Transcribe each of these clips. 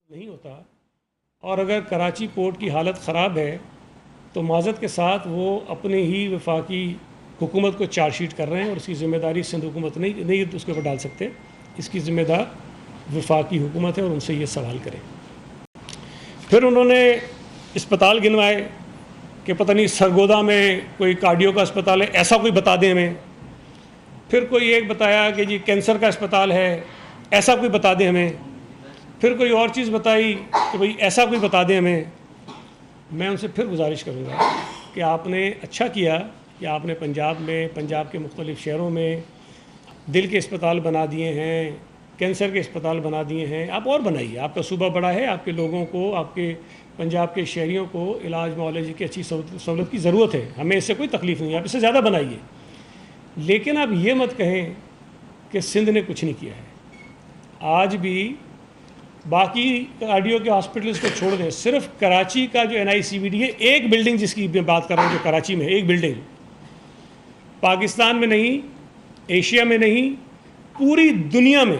نہیں ہوتا، اور اگر کراچی پورٹ کی حالت خراب ہے تو معذرت کے ساتھ وہ اپنے ہی وفاقی حکومت کو چارج شیٹ کر رہے ہیں، اور اس کی ذمہ داری سندھ حکومت نہیں اس کے اوپر ڈال سکتے. اس کی ذمہ دار وفاقی حکومت ہے، اور ان سے یہ سوال کریں. پھر انہوں نے اسپتال گنوائے کہ پتہ نہیں سرگودا میں کوئی کارڈیو کا اسپتال ہے، ایسا کوئی بتا دیں ہمیں. پھر کوئی ایک بتایا کہ جی کینسر کا اسپتال ہے، ایسا کوئی بتا دیں ہمیں. پھر کوئی اور چیز بتائی کہ بھئی ایسا کوئی بتا دیں ہمیں. میں ان سے پھر گزارش کروں گا کہ آپ نے اچھا کیا کہ آپ نے پنجاب میں، پنجاب کے مختلف شہروں میں دل کے اسپتال بنا دیے ہیں، کینسر کے اسپتال بنا دیے ہیں. آپ اور بنائیے، آپ کا صوبہ بڑا ہے، آپ کے لوگوں کو، آپ کے پنجاب کے شہریوں کو علاج معالجے کی اچھی سہولت کی ضرورت ہے. ہمیں اس سے کوئی تکلیف نہیں ہے، آپ اس سے زیادہ بنائیے. لیکن آپ یہ مت کہیں کہ سندھ نے کچھ نہیں کیا ہے. آج بھی باقی کارڈیو کے ہاسپٹلس کو چھوڑ دیں، صرف کراچی کا جو NICVD ہے، ایک بلڈنگ جس کی میں بات کر رہا ہوں جو کراچی میں ہے، ایک بلڈنگ، پاکستان میں نہیں، ایشیا میں نہیں، پوری دنیا میں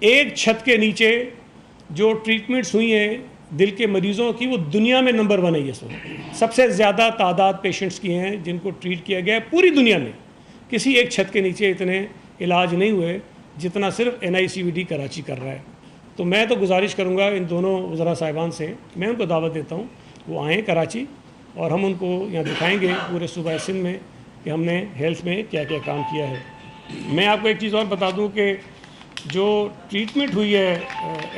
ایک چھت کے نیچے جو ٹریٹمنٹس ہوئی ہیں دل کے مریضوں کی، وہ دنیا میں نمبر 1 ہے. اس وقت سب سے زیادہ تعداد پیشنٹس کی ہیں جن کو ٹریٹ کیا گیا ہے پوری دنیا میں. کسی ایک چھت کے نیچے اتنے علاج نہیں ہوئے جتنا صرف NICVD کراچی کر رہا ہے. تو میں تو گزارش کروں گا ان دونوں وزراء صاحبان سے، میں ان کو دعوت دیتا ہوں وہ آئیں کراچی، اور ہم ان کو یہاں دکھائیں گے پورے صوبہ سندھ میں کہ ہم نے ہیلتھ میں کیا کیا کام کیا ہے. میں آپ کو ایک چیز اور بتا دوں کہ جو ٹریٹمنٹ ہوئی ہے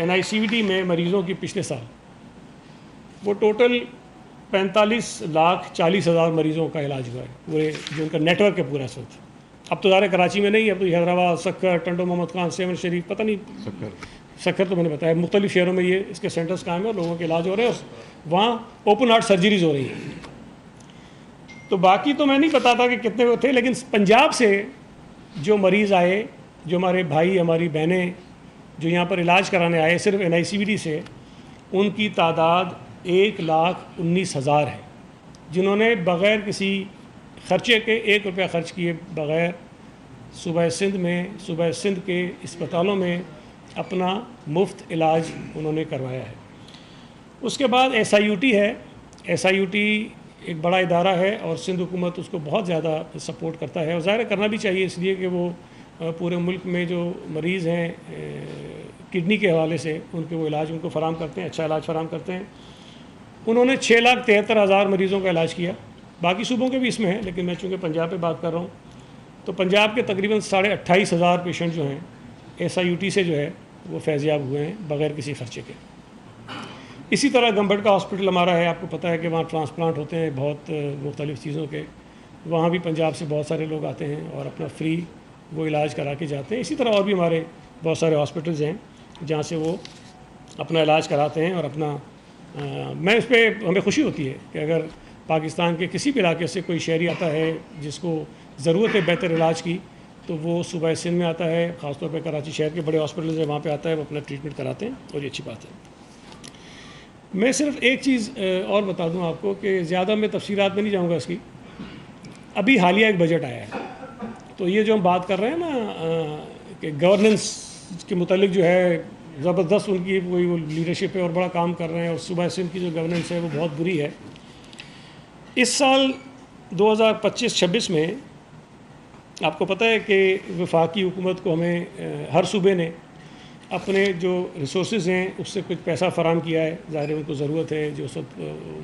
NICVD میں مریضوں کی پچھلے سال، وہ ٹوٹل 45,40,000 مریضوں کا علاج ہوا ہے، پورے جو ان کا نیٹ ورک ہے پورا اس وقت. اب تو ظاہر کراچی میں نہیں، اب تو حیدرآباد، سکر، ٹنڈو محمد خان، سیون شریف، پتہ نہیں سکر تو میں نے بتایا، مختلف شہروں میں یہ اس کے سینٹرز قائم ہیں اور لوگوں کے علاج ہو رہے ہیں، اور وہاں اوپن ہارٹ سرجریز ہو رہی ہیں. تو باقی تو میں نہیں بتاتا کہ کتنے وہ تھے، لیکن پنجاب سے جو مریض آئے، جو ہمارے بھائی ہماری بہنیں جو یہاں پر علاج کرانے آئے صرف NICVD سے، ان کی تعداد 1,19,000 ہے، جنہوں نے بغیر کسی خرچے کے 1 روپیہ خرچ کیے بغیر صوبہ سندھ میں، صوبہ سندھ کے اسپتالوں میں اپنا مفت علاج انہوں نے کروایا ہے. اس کے بعد SIUT ہے. SIUT ایک بڑا ادارہ ہے اور سندھ حکومت اس کو بہت زیادہ سپورٹ کرتا ہے، اور ظاہر کرنا بھی چاہیے، اس لیے کہ وہ پورے ملک میں جو مریض ہیں کڈنی کے حوالے سے ان کے وہ علاج ان کو فراہم کرتے ہیں، اچھا علاج فراہم کرتے ہیں. انہوں نے 6,73,000 مریضوں کا علاج کیا. باقی صوبوں کے بھی اس میں ہیں، لیکن میں چونکہ پنجاب پہ بات کر رہا ہوں تو پنجاب کے تقریباً 28,500 پیشنٹ جو ہیں SIUT سے جو ہے وہ فیضیاب ہوئے ہیں بغیر کسی خرچے کے. اسی طرح گمبٹ کا ہاسپٹل ہمارا ہے، آپ کو پتہ ہے کہ وہاں ٹرانسپلانٹ ہوتے ہیں بہت مختلف چیزوں کے، وہاں بھی پنجاب سے بہت سارے لوگ آتے ہیں اور اپنا فری وہ علاج کرا کے جاتے ہیں. اسی طرح اور بھی ہمارے بہت سارے ہاسپٹلز ہیں جہاں سے وہ اپنا علاج کراتے ہیں اور اپنا میں اس پہ ہمیں خوشی ہوتی ہے کہ اگر پاکستان کے کسی بھی علاقے سے کوئی شہری آتا ہے جس کو ضرورت ہے بہتر علاج کی، تو وہ صوبہ سندھ میں آتا ہے، خاص طور پہ کراچی شہر کے بڑے ہاسپٹلز ہیں وہاں پہ آتا ہے، وہ اپنا ٹریٹمنٹ کراتے ہیں، اور یہ اچھی بات ہے. میں صرف ایک چیز اور بتا دوں آپ کو کہ زیادہ میں تفصیلات میں نہیں جاؤں گا اس کی. ابھی حالیہ ایک بجٹ آیا ہے، تو یہ جو ہم بات کر رہے ہیں نا کہ گورننس کے متعلق جو ہے زبردست ان کی کوئی وہ لیڈرشپ ہے اور بڑا کام کر رہے ہیں، اور صوبہ سندھ کی جو گورننس ہے وہ بہت بری ہے. اس سال 2025-26 میں آپ کو پتہ ہے کہ وفاقی حکومت کو ہمیں ہر صوبے نے اپنے جو ریسورسز ہیں اس سے کچھ پیسہ فراہم کیا ہے. ظاہر ان کو ضرورت ہے جو سب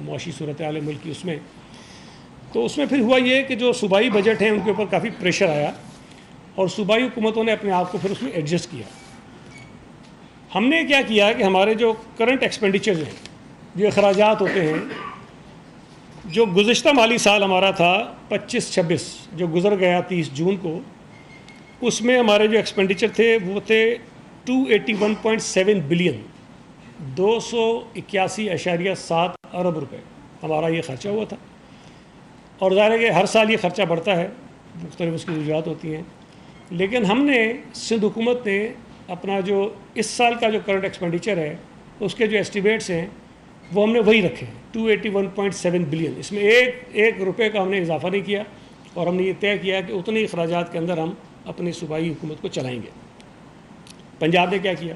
معاشی صورتحال ملک کی اس میں. تو اس میں پھر ہوا یہ کہ جو صوبائی بجٹ ہیں ان کے اوپر کافی پریشر آیا، اور صوبائی حکومتوں نے اپنے آپ کو پھر اس میں ایڈجسٹ کیا. ہم نے کیا کیا کہ ہمارے جو کرنٹ ایکسپینڈیچرز ہیں، جو اخراجات ہوتے ہیں، جو گزشتہ مالی سال ہمارا تھا 25-26 جو گزر گیا 30 جون کو، اس میں ہمارے جو ایکسپینڈیچر تھے وہ تھے 281.7 بلین، 281.7 ارب روپے ہمارا یہ خرچہ ہوا تھا. اور ظاہر ہے کہ ہر سال یہ خرچہ بڑھتا ہے، مختلف اس کی وجوہات ہوتی ہیں، لیکن ہم نے سندھ حکومت نے اپنا جو اس سال کا جو کرنٹ ایکسپینڈیچر ہے اس کے جو ایسٹیمیٹس ہیں وہ ہم نے وہی رکھے ہیں 281.7 بلین. اس میں ایک روپے کا ہم نے اضافہ نہیں کیا، اور ہم نے یہ طے کیا کہ اتنے اخراجات کے اندر ہم اپنی صوبائی حکومت کو چلائیں گے. پنجاب نے کیا کیا؟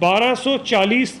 1240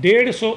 150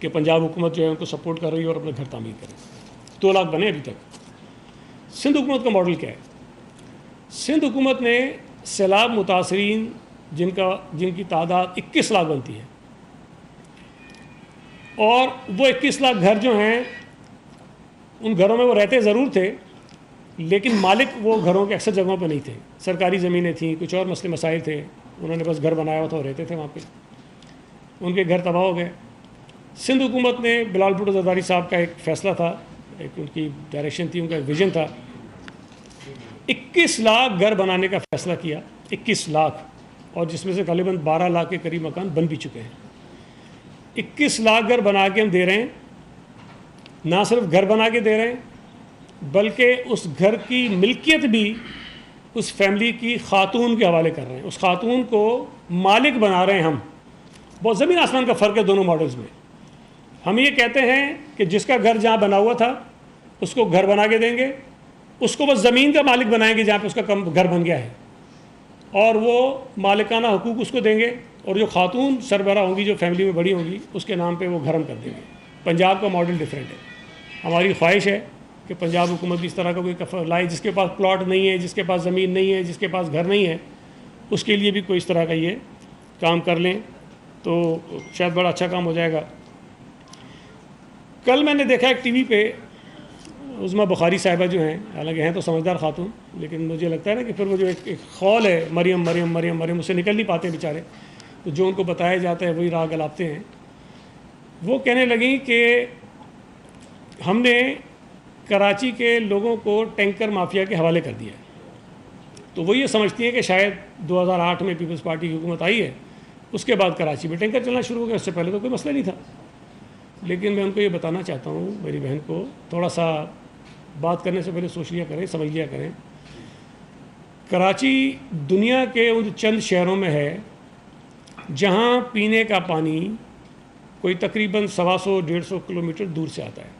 کہ پنجاب حکومت جو ہے ان کو سپورٹ کر رہی ہے اور اپنے گھر تعمیر کرے. 2 لاکھ بنے ابھی تک. سندھ حکومت کا ماڈل کیا ہے؟ سندھ حکومت نے سیلاب متاثرین جن کی تعداد 21 لاکھ بنتی ہے، اور وہ 21 لاکھ گھر جو ہیں ان گھروں میں وہ رہتے ضرور تھے، لیکن مالک وہ گھروں کے اکثر جگہوں پہ نہیں تھے. سرکاری زمینیں تھیں، کچھ اور مسئلے مسائل تھے، انہوں نے بس گھر بنایا ہوا تھا اور رہتے تھے وہاں پہ. ان کے گھر تباہ ہو گئے. سندھ حکومت نے بلال بھٹو زرداری صاحب کا ایک فیصلہ تھا، ایک ان کی ڈائریکشن تھی، ان کا ایک ویژن تھا. 21 لاکھ گھر بنانے کا فیصلہ کیا. 21 لاکھ، اور جس میں سے غالباً 12 لاکھ کے قریب مکان بن بھی چکے ہیں. 21 لاکھ گھر بنا کے ہم دے رہے ہیں. نہ صرف گھر بنا کے دے رہے ہیں، بلکہ اس گھر کی ملکیت بھی اس فیملی کی خاتون کے حوالے کر رہے ہیں. اس خاتون کو مالک بنا رہے ہیں ہم. بہت زمین آسمان کا فرق ہے دونوں ماڈلز میں. ہم یہ کہتے ہیں کہ جس کا گھر جہاں بنا ہوا تھا اس کو گھر بنا کے دیں گے، اس کو بس زمین کا مالک بنائیں گے جہاں پہ اس کا گھر بن گیا ہے، اور وہ مالکانہ حقوق اس کو دیں گے، اور جو خاتون سربراہ ہوں گی، جو فیملی میں بڑی ہوں گی، اس کے نام پہ وہ گھر ہم کر دیں گے. پنجاب کا ماڈل ڈیفرنٹ ہے. ہماری خواہش ہے کہ پنجاب حکومت بھی اس طرح کا کوئی کفر لائے. جس کے پاس پلاٹ نہیں ہے، جس کے پاس زمین نہیں ہے، جس کے پاس گھر نہیں ہے، اس کے لیے بھی کوئی اس طرح کا یہ کام کر لیں تو شاید بڑا اچھا کام ہو جائے گا. کل میں نے دیکھا ایک ٹی وی پہ عظمیٰ بخاری صاحبہ جو ہیں، حالانکہ ہیں تو سمجھدار خاتون، لیکن مجھے لگتا ہے نا کہ پھر وہ جو ایک خول ہے، مریم مریم مریم مریم، اسے نکل نہیں پاتے بیچارے، تو جو ان کو بتایا جاتا ہے وہی راہ گلاتے ہیں. وہ کہنے لگیں کہ ہم نے کراچی کے لوگوں کو ٹینکر مافیا کے حوالے کر دیا ہے. تو وہ یہ سمجھتی ہیں کہ شاید 2008 میں پیپلز پارٹی کی حکومت آئی ہے، اس کے بعد کراچی میں ٹینکر چلنا شروع ہو گیا. اس سے پہلے تو کوئی مسئلہ نہیں تھا. لیکن میں ان کو یہ بتانا چاہتا ہوں، میری بہن کو، تھوڑا سا بات کرنے سے پہلے سوچ لیا کریں، سمجھ لیا کریں. کراچی دنیا کے ان چند شہروں میں ہے جہاں پینے کا پانی کوئی تقریباً 125-150 کلومیٹر دور سے آتا ہے.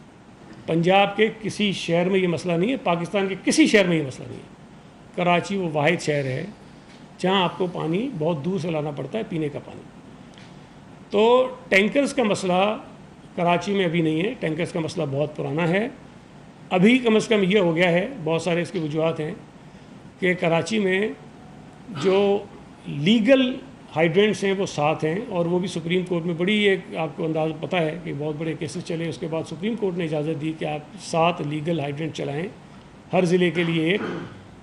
پنجاب کے کسی شہر میں یہ مسئلہ نہیں ہے، پاکستان کے کسی شہر میں یہ مسئلہ نہیں ہے. کراچی وہ واحد شہر ہے جہاں آپ کو پانی بہت دور سے لانا پڑتا ہے، پینے کا پانی. تو ٹینکرز کا مسئلہ کراچی میں ابھی نہیں ہے. ٹینکرز کا مسئلہ بہت پرانا ہے. ابھی کم از کم یہ ہو گیا ہے، بہت سارے اس کی وجوہات ہیں، کہ کراچی میں جو لیگل ہائیڈرینٹس ہیں وہ 7 ہیں، اور وہ بھی سپریم کورٹ میں بڑی ایک آپ کو انداز پتہ ہے کہ بہت بڑے کیسز چلے. اس کے بعد سپریم کورٹ نے اجازت دی کہ آپ 7 لیگل ہائیڈرینٹ چلائیں، ہر ضلع کے لیے ایک،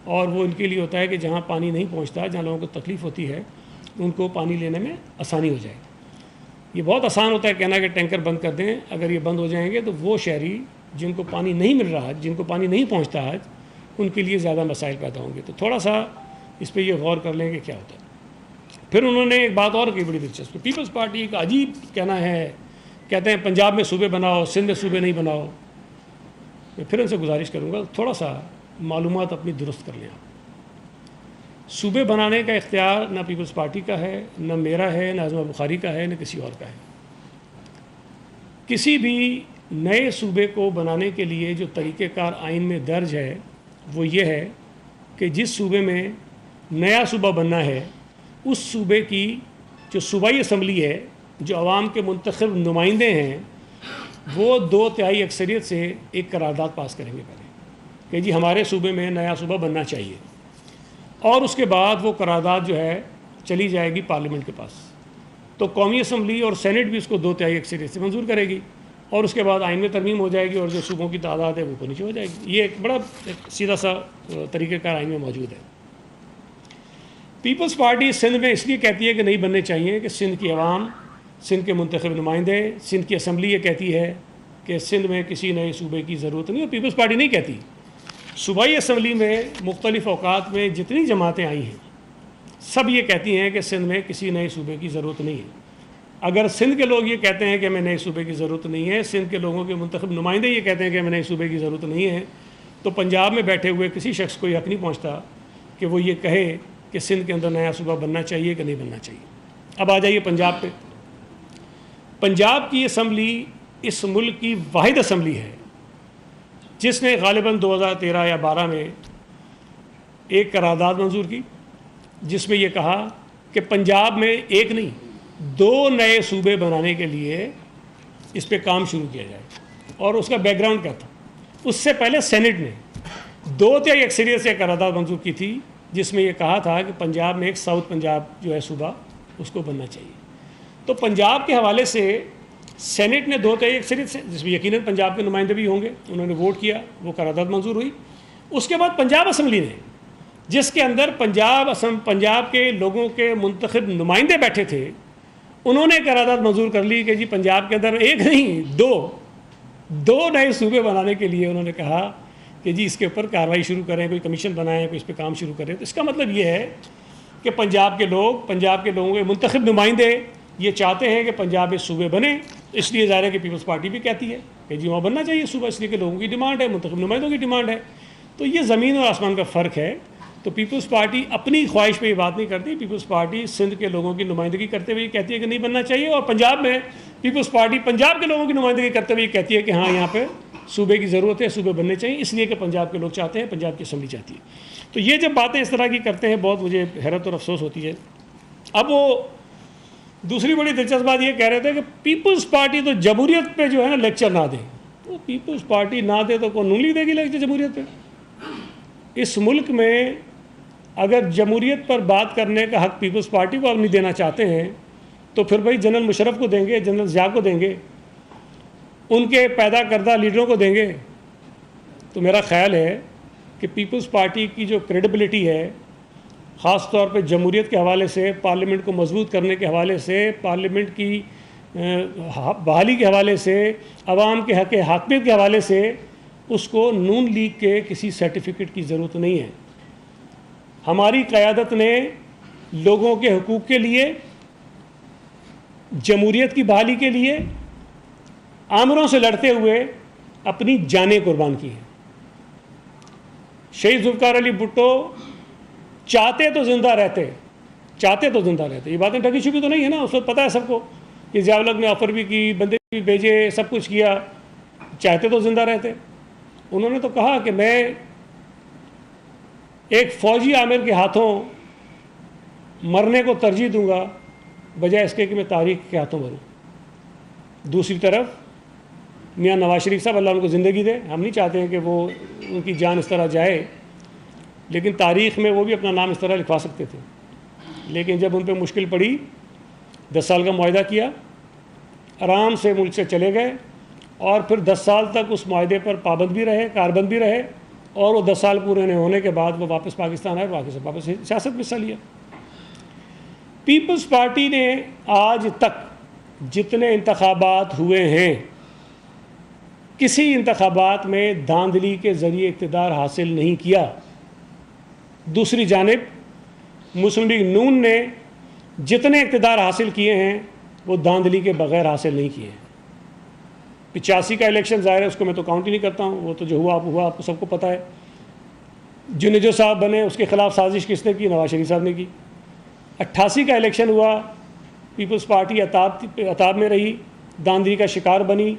اور وہ ان کے لیے ہوتا ہے کہ جہاں پانی نہیں پہنچتا، جہاں لوگوں کو تکلیف ہوتی ہے، ان کو پانی لینے میں آسانی ہو جائے. یہ بہت آسان ہوتا ہے کہنا کہ ٹینکر بند کر دیں. اگر یہ بند ہو جائیں گے تو وہ شہری جن کو پانی نہیں مل رہا، جن کو پانی نہیں پہنچتا آج، ان کے لیے زیادہ مسائل پیدا ہوں گے. تو تھوڑا سا اس پہ یہ غور کر لیں کہ کیا ہوتا ہے. پھر انہوں نے ایک بات اور کی بڑی دلچسپ. پیپلز پارٹی کا عجیب کہنا ہے، کہتے ہیں پنجاب میں صوبے بناؤ، سندھ میں صوبے نہیں بناؤ. میں پھر ان سے گزارش کروں گا تھوڑا سا معلومات اپنی درست کر لیں. آپ صوبے بنانے کا اختیار نہ پیپلز پارٹی کا ہے، نہ میرا ہے، نہ عظمیٰ بخاری کا ہے، نہ کسی اور کا ہے. کسی بھی نئے صوبے کو بنانے کے لیے جو طریقہ کار آئین میں درج ہے وہ یہ ہے کہ جس صوبے میں نیا صوبہ بننا ہے، اس صوبے کی جو صوبائی اسمبلی ہے، جو عوام کے منتخب نمائندے ہیں، وہ 2/3 اکثریت سے ایک قرارداد پاس کریں گے پہلے کہ جی ہمارے صوبے میں نیا صوبہ بننا چاہیے. اور اس کے بعد وہ قرارداد جو ہے چلی جائے گی پارلیمنٹ کے پاس. تو قومی اسمبلی اور سینٹ بھی اس کو 2/3 اکثریت سے منظور کرے گی، اور اس کے بعد آئین میں ترمیم ہو جائے گی، اور جو صوبوں کی تعداد ہے وہ اوپر نیچے ہو جائے گی. یہ ایک بڑا سیدھا سا طریقہ کار آئین میں موجود ہے. پیپلز پارٹی سندھ میں اس لیے کہتی ہے کہ نہیں بننے چاہیے کہ سندھ کی عوام، سندھ کے منتخب نمائندے، سندھ کی اسمبلی یہ کہتی ہے کہ سندھ میں کسی نئے صوبے کی ضرورت نہیں. اور پیپلز پارٹی نہیں کہتی. صوبائی اسمبلی میں مختلف اوقات میں جتنی جماعتیں آئی ہیں سب یہ کہتی ہیں کہ سندھ میں کسی نئے صوبے کی ضرورت نہیں ہے. اگر سندھ کے لوگ یہ کہتے ہیں کہ ہمیں نئے صوبے کی ضرورت نہیں ہے، سندھ کے لوگوں کے منتخب نمائندے یہ کہتے ہیں کہ ہمیں نئے صوبے کی ضرورت نہیں ہے، تو پنجاب میں بیٹھے ہوئے کسی شخص کو یہ حق نہیں پہنچتا کہ وہ یہ کہے کہ سندھ کے اندر نیا صوبہ بننا چاہیے کہ نہیں بننا چاہیے. اب آ جائیے پنجاب پہ. پنجاب کی اسمبلی اس ملک کی واحد اسمبلی ہے جس نے غالباً 2013 یا 12 میں ایک قرارداد منظور کی جس میں یہ کہا کہ پنجاب میں ایک نہیں 2 نئے صوبے بنانے کے لیے اس پہ کام شروع کیا جائے. اور اس کا بیک گراؤنڈ کیا تھا؟ اس سے پہلے سینٹ نے 2/3 اکثریت سے ایک قرارداد منظور کی تھی جس میں یہ کہا تھا کہ پنجاب میں ایک ساؤتھ پنجاب جو ہے صوبہ اس کو بننا چاہیے. تو پنجاب کے حوالے سے سینٹ نے 2/3 اکثریت سے، جس میں یقیناً پنجاب کے نمائندے بھی ہوں گے، انہوں نے ووٹ کیا، وہ قرارداد منظور ہوئی. اس کے بعد پنجاب اسمبلی نے، جس کے اندر پنجاب کے لوگوں کے منتخب نمائندے بیٹھے تھے، انہوں نے قرارداد منظور کر لی کہ جی پنجاب کے اندر ایک نہیں دو نئے صوبے بنانے کے لیے انہوں نے کہا کہ جی اس کے اوپر کارروائی شروع کریں، کوئی کمیشن بنائیں، کوئی اس پہ کام شروع کریں. تو اس کا مطلب یہ ہے کہ پنجاب کے لوگوں کے منتخب نمائندے یہ چاہتے ہیں کہ پنجاب میں صوبے بنے. اس لیے ظاہر ہے کہ پیپلز پارٹی بھی کہتی ہے کہ جی وہاں بننا چاہیے صوبہ، اس لیے کہ لوگوں کی ڈیمانڈ ہے، منتخب نمائندوں کی ڈیمانڈ ہے. تو یہ زمین اور آسمان کا فرق ہے. تو پیپلز پارٹی اپنی خواہش پہ یہ بات نہیں کرتی. پیپلز پارٹی سندھ کے لوگوں کی نمائندگی کرتے ہوئے یہ کہتی ہے کہ نہیں بننا چاہیے، اور پنجاب میں پیپلز پارٹی پنجاب کے لوگوں کی نمائندگی کرتے ہوئے یہ کہتی ہے کہ ہاں یہاں پہ صوبے کی ضرورت ہے، صوبے بننے چاہیے، اس لیے کہ پنجاب کے لوگ چاہتے ہیں، پنجاب کی اسمبلی چاہتی ہے. تو یہ جب باتیں اس طرح کی کرتے ہیں بہت مجھے حیرت اور افسوس ہوتی ہے. اب وہ دوسری بڑی دلچسپ بات یہ کہہ رہے تھے کہ پیپلز پارٹی تو جمہوریت پہ جو ہے نا لیکچر نہ دے. تو پیپلز پارٹی نہ دے تو کون نون لیگ دے گی لیکچر جمہوریت پہ؟ اس ملک میں اگر جمہوریت پر بات کرنے کا حق پیپلز پارٹی کو نہیں دینا چاہتے ہیں تو پھر بھائی جنرل مشرف کو دیں گے، جنرل ضیاء کو دیں گے، ان کے پیدا کردہ لیڈروں کو دیں گے. تو میرا خیال ہے کہ پیپلز پارٹی کی جو کریڈیبلٹی ہے، خاص طور پہ جمہوریت کے حوالے سے، پارلیمنٹ کو مضبوط کرنے کے حوالے سے، پارلیمنٹ کی بحالی کے حوالے سے، عوام کے حق حاکمیت کے حوالے سے، اس کو نون لیگ کے کسی سرٹیفکیٹ کی ضرورت نہیں ہے. ہماری قیادت نے لوگوں کے حقوق کے لیے، جمہوریت کی بحالی کے لیے آمروں سے لڑتے ہوئے اپنی جانیں قربان کی ہیں. شہید ذوالفقار علی بھٹو چاہتے تو زندہ رہتے. یہ باتیں ڈھکی چھپی تو نہیں ہے نا، اس وقت پتہ ہے سب کو کہ ضیاء الحق نے آفر بھی کی، بندے بھی بھیجے، سب کچھ کیا، چاہتے تو زندہ رہتے. انہوں نے تو کہا کہ میں ایک فوجی عامر کے ہاتھوں مرنے کو ترجیح دوں گا بجائے اس کے کہ میں تاریخ کے ہاتھوں مروں. دوسری طرف میاں نواز شریف صاحب، اللہ ان کو زندگی دے، ہم نہیں چاہتے ہیں کہ وہ ان کی جان اس طرح جائے، لیکن تاریخ میں وہ بھی اپنا نام اس طرح لکھوا سکتے تھے. لیکن جب ان پہ مشکل پڑی، 10 سال کا معاہدہ کیا، آرام سے ملک سے چلے گئے، اور پھر 10 سال تک اس معاہدے پر پابند بھی رہے، کاربند بھی رہے، اور وہ 10 سال پورے ہونے کے بعد وہ واپس پاکستان آئے، واپس سیاست میں حصہ لیا. پیپلز پارٹی نے آج تک جتنے انتخابات ہوئے ہیں، کسی انتخابات میں دھاندلی کے ذریعے اقتدار حاصل نہیں کیا. دوسری جانب مسلم لیگ نون نے جتنے اقتدار حاصل کیے ہیں وہ دھاندلی کے بغیر حاصل نہیں کیے ہیں. 85 کا الیکشن ظاہر ہے اس کو میں تو کاؤنٹ ہی نہیں کرتا ہوں، وہ تو جو ہوا آپ کو سب کو پتہ ہے. جو صاحب بنے اس کے خلاف سازش کس نے کی؟ نواز شریف صاحب نے کی. 88 کا الیکشن ہوا، پیپلز پارٹی عتاب میں رہی، دھاندلی کا شکار بنی،